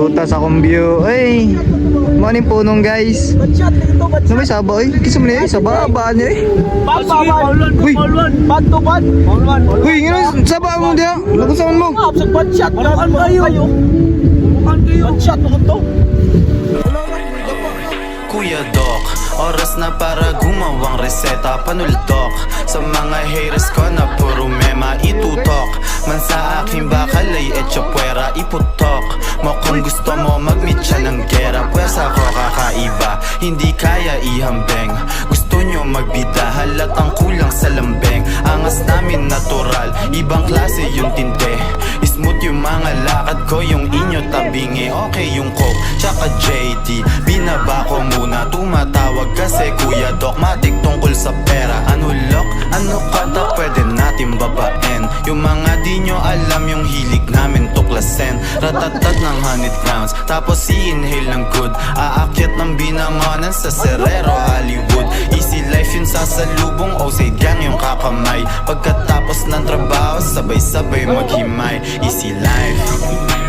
Butas akong view. Ay, maning punong guys. Badshot, ito, Ano badshot. may saba eh? Kisa mo na eh, saba ba niya eh? Uy. Bad to bad. Uy, ngayon, saba mo diya. Nagusaman mo. Sa badshot, naman kayo. Badshot, mo to. Kuya Doc, oras na para gumawang reseta. Panuldok sa mga haters ko na puro mema itutok. Man sa aking bakal ay etsyopwera iputok mo. Kung gusto mo mag-meet siya ng gera, pwes ako kakaiba, hindi kaya ihambeng. Gusto nyo magbida, halatang kulang sa lambeng. Angas namin natural, ibang klase yung tinte. Smooth yung mga lakad ko, yung inyo tabingi. Okay yung coke, tsaka JT. Binaba ko muna, tumatawag kasi Kuya Doc matik tungkol sa pera. Ano lock? Ano kata pwede natin babaen? Yung mga di nyo alam yung hilig namin tuklasin. Ratatat ng 100 grams, tapos i-inhale ng good. Aakyat ng binangonan sa Serrero, Hollywood. Easy life yun sa salubong, OC gang yung kakamay. Pagkatapos ng trabaho, sabay-sabay maghimay. Easy life.